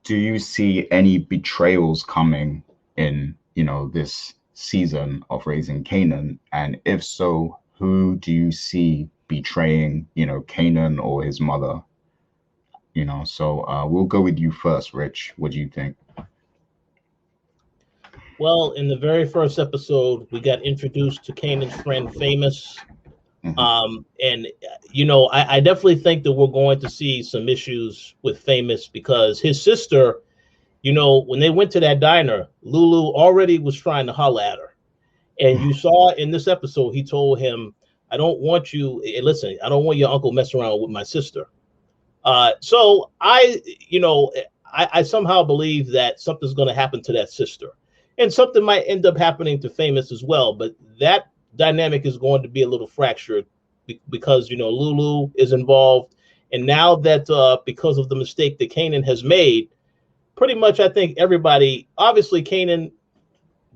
do you see any betrayals coming in, this season of Raising Kanan? And if so, who do you see betraying, Kanan or his mother? So we'll go with you first, Rich. What do you think? Well, in the very first episode, we got introduced to Kanan's friend, Famous. And I definitely think that we're going to see some issues with Famous because his sister, when they went to that diner, Lulu already was trying to holler at her. And you saw in this episode, he told him, I don't want you, listen, I don't want your uncle messing around with my sister. So I somehow believe that something's going to happen to that sister. And something might end up happening to Famous as well. But that dynamic is going to be a little fractured because, Lulu is involved. And now that because of the mistake that Kanan has made, pretty much I think everybody, obviously Kanan,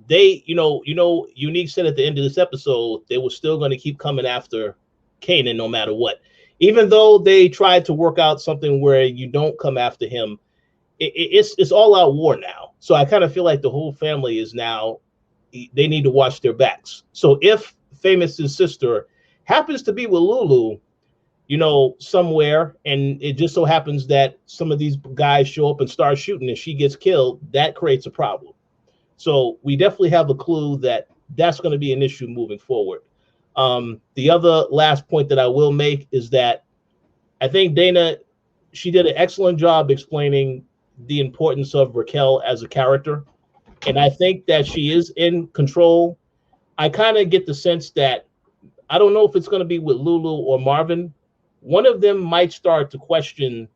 they, Unique said at the end of this episode, they were still going to keep coming after Kanan no matter what. Even though they tried to work out something where you don't come after him, it's all out war now. So I kind of feel like the whole family is now, they need to watch their backs. So if Famous's sister happens to be with Lulu, somewhere, and it just so happens that some of these guys show up and start shooting and she gets killed, that creates a problem. So we definitely have a clue that that's going to be an issue moving forward. The other last point that I will make is that I think Dana, she did an excellent job explaining the importance of Raquel as a character. And I think that she is in control. I kind of get the sense that I don't know if it's going to be with Lulu or Marvin. One of them might start to question,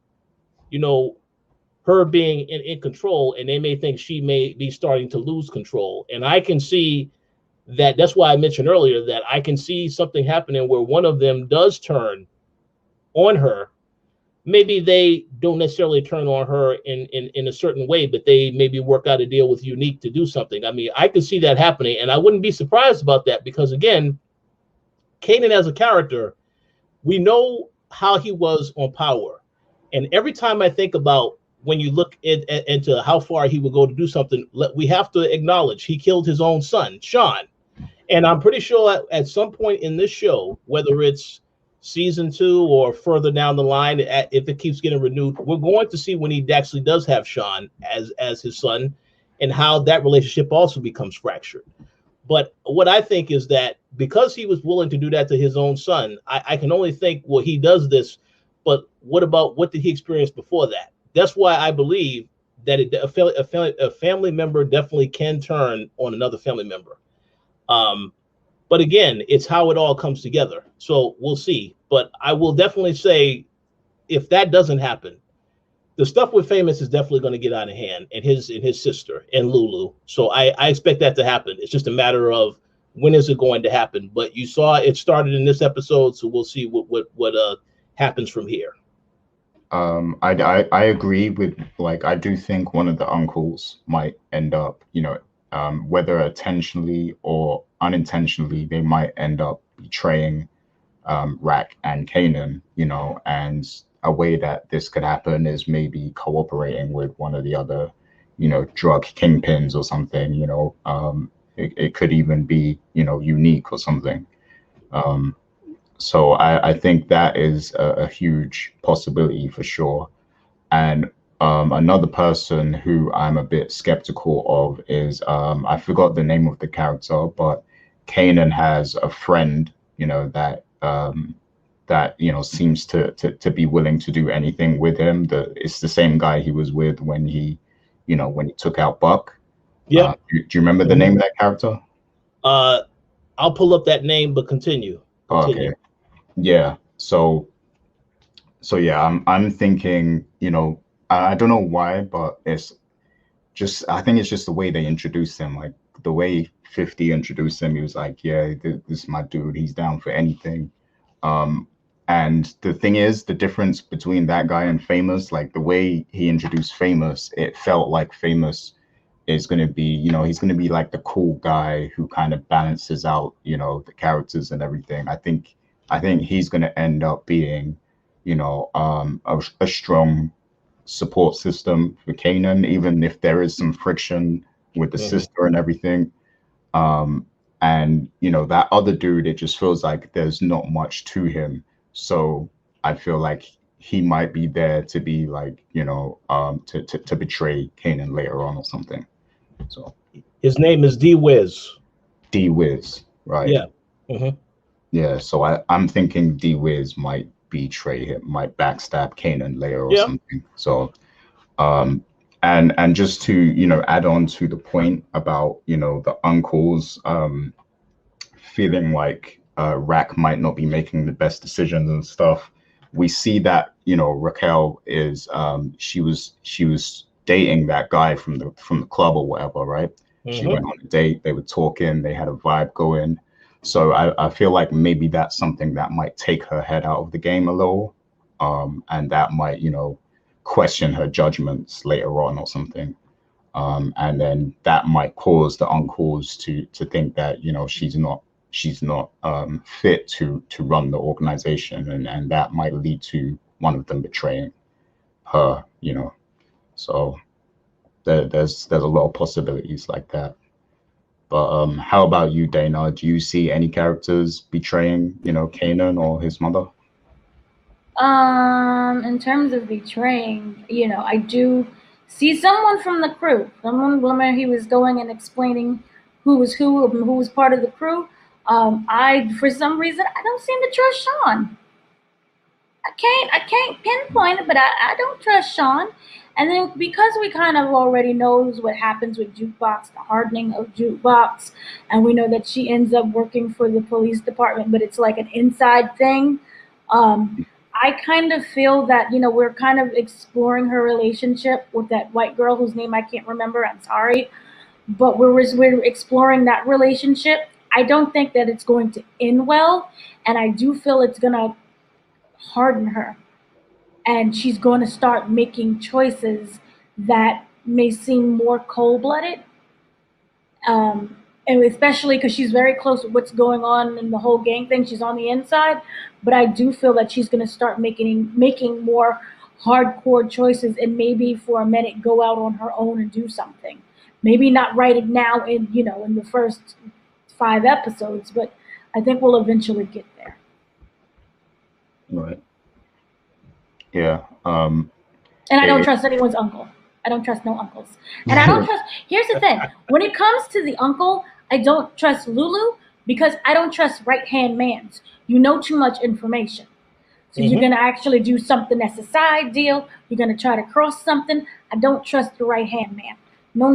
her being in control, and they may think she may be starting to lose control. And I can see that. That's why I mentioned earlier that I can see something happening where one of them does turn on her. Maybe they don't necessarily turn on her in a certain way, but they maybe work out a deal with Unique to do something. I mean, I could see that happening, and I wouldn't be surprised about that because, again, Kanan as a character, we know how he was on Power. And every time I think about when you look into how far he would go to do something, we have to acknowledge he killed his own son, Sean. And I'm pretty sure at some point in this show, whether it's season 2 or further down the line, if it keeps getting renewed, we're going to see when he actually does have Sean as his son and how that relationship also becomes fractured. But what I think is that because he was willing to do that to his own son, I can only think, well, he does this, but what did he experience before that? That's why I believe that a family member definitely can turn on another family member. But again, it's how it all comes together. So we'll see. But I will definitely say, if that doesn't happen, the stuff with Famous is definitely going to get out of hand, and his sister and Lulu. So I expect that to happen. It's just a matter of when is it going to happen. But you saw it started in this episode, so we'll see what happens from here. I agree with, I do think one of the uncles might end up, whether intentionally or unintentionally, they might end up betraying Rack and Kanan, and a way that this could happen is maybe cooperating with one of the other, drug kingpins or something, it could even be, Unique or something. So I think that is a huge possibility for sure. And another person who I'm a bit skeptical of is, I forgot the name of the character, but Kanan has a friend, that seems to be willing to do anything with him. It's the same guy he was with when he took out Buck. Yeah. Do you remember the name of that character? I'll pull up that name, but continue. Okay. Yeah. So yeah, I'm thinking, I don't know why, but I think it's just the way they introduced him, like the way 50 introduced him. He was like, yeah, this is my dude. He's down for anything. And the thing is, the difference between that guy and Famous, like the way he introduced Famous, it felt like Famous is going to be, he's going to be like the cool guy who kind of balances out, the characters and everything. I think he's going to end up being, a strong support system for Kanan, even if there is some friction with the sister and everything. And you know, that other dude, it just feels like there's not much to him. So I feel like he might be there to be like, you know, to betray Kanan later on or something. So his name is D-Wiz. D-Wiz, right? Yeah. Yeah. So I'm thinking D-Wiz might betray him, might backstab Kanan later or something. So and just to, you know, add on to the point about, you know, the uncles feeling like Rack might not be making the best decisions and stuff. We see that, you know, Raquel is she was dating that guy from the club or whatever, right? She went on a date, they were talking, they had a vibe going. So I feel like maybe that's something that might take her head out of the game a little, and that might, you know, question her judgments later on or something. And then that might cause the uncles to think that, you know, she's not fit to run the organization, and that might lead to one of them betraying her, you know. So there's a lot of possibilities like that. But how about you, Dana? Do you see any characters betraying, you know, Kanan or his mother? In terms of betraying, you know, I do see someone from the crew. Someone, when he was going and explaining who was part of the crew. For some reason, I don't seem to trust Sean. I can't pinpoint it, but I don't trust Sean. And then because we kind of already knows what happens with Jukebox, the hardening of Jukebox, and we know that she ends up working for the police department, but it's like an inside thing. I kind of feel that, you know, we're kind of exploring her relationship with that white girl whose name I can't remember. I'm sorry. But we're exploring that relationship. I don't think that it's going to end well. And I do feel it's going to harden her. And she's going to start making choices that may seem more cold-blooded. And especially because she's very close to what's going on in the whole gang thing. She's on the inside. But I do feel that she's going to start making more hardcore choices and maybe for a minute go out on her own and do something. Maybe not right now in the first 5 episodes, but I think we'll eventually get there. Right. Yeah. And I don't trust anyone's uncle. I don't trust no uncles. And I don't trust. Here's the thing. When it comes to the uncle, I don't trust Lulu because I don't trust right-hand mans. You know too much information. So you're going to actually do something that's a side deal. You're going to try to cross something. I don't trust the right-hand man. No.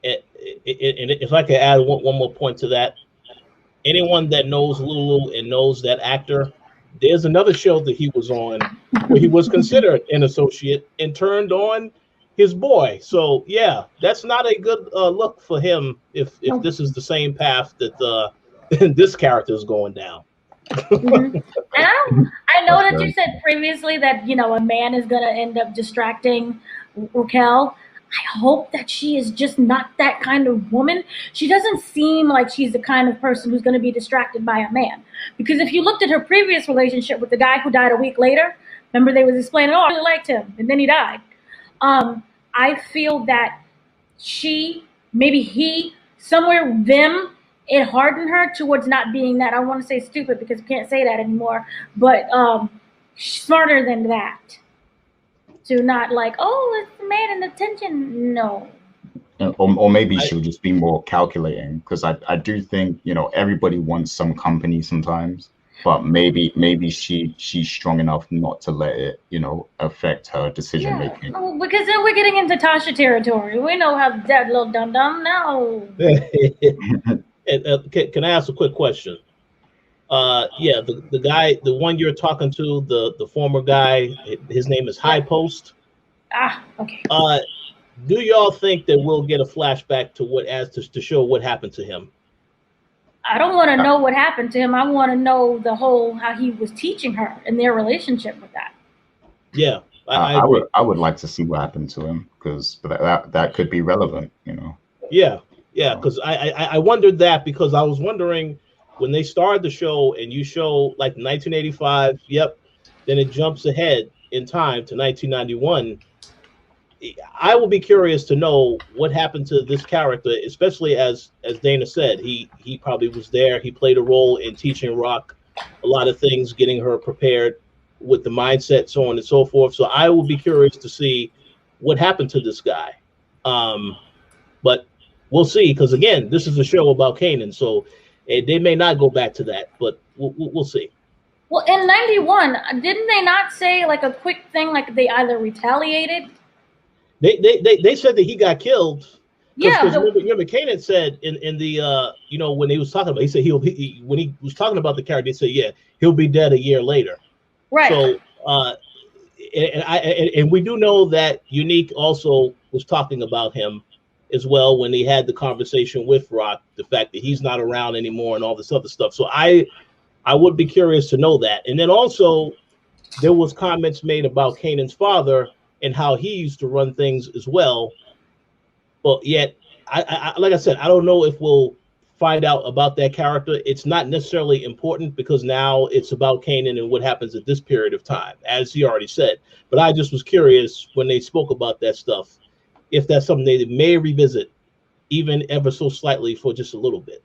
And if I could add one more point to that, anyone that knows Lulu and knows that actor, there's another show that he was on where he was considered an associate and turned on his boy. So yeah, that's not a good look for him if this is the same path that this character is going down. And I know that you said previously that, you know, a man is going to end up distracting Raquel. I hope that she is just not that kind of woman. She doesn't seem like she's the kind of person who's going to be distracted by a man. Because if you looked at her previous relationship with the guy who died a week later, remember they was explaining, oh, I really liked him, and then he died. I feel that it hardened her towards not being that. I don't want to say stupid because we can't say that anymore, but smarter than that. To not like, oh, it's the man in the tension. No. Or maybe she'll just be more calculating, because I do think, you know, everybody wants some company sometimes, but maybe she's strong enough not to let it, you know, affect her decision making. Oh, because then we're getting into Tasha territory. We know how that little dum dum now. Can I ask a quick question? Yeah, the guy, the one you're talking to, the former guy, his name is High Post. Okay. Do y'all think that we'll get a flashback to show what happened to him? I don't want to know what happened to him. I want to know how he was teaching her and their relationship with that. Yeah, I would like to see what happened to him, because that could be relevant, you know. Yeah, because I wondered that, because I was wondering, when they started the show and you show like 1985, then it jumps ahead in time to 1991, I will be curious to know what happened to this character, especially as Dana said, he probably was there. He played a role in teaching Rock a lot of things, getting her prepared with the mindset, so on and so forth. So I will be curious to see what happened to this guy. But we'll see, because again, this is a show about Kanan, so they may not go back to that, but we'll see. Well, in 91, didn't they not say like a quick thing, like they either retaliated? They said that he got killed. Yeah. Remember, Kanan said in the when he was talking about, he said when he was talking about the character, he said, yeah, he'll be dead a year later. Right. So and we do know that Unique also was talking about him as well when he had the conversation with Rock, the fact that he's not around anymore and all this other stuff. So I would be curious to know that. And then also there was comments made about Kanan's father and how he used to run things as well. But yet, I like I said, I don't know if we'll find out about that character. It's not necessarily important because now it's about Kanan and what happens at this period of time, as he already said. But I just was curious when they spoke about that stuff, if that's something they may revisit, even ever so slightly for just a little bit.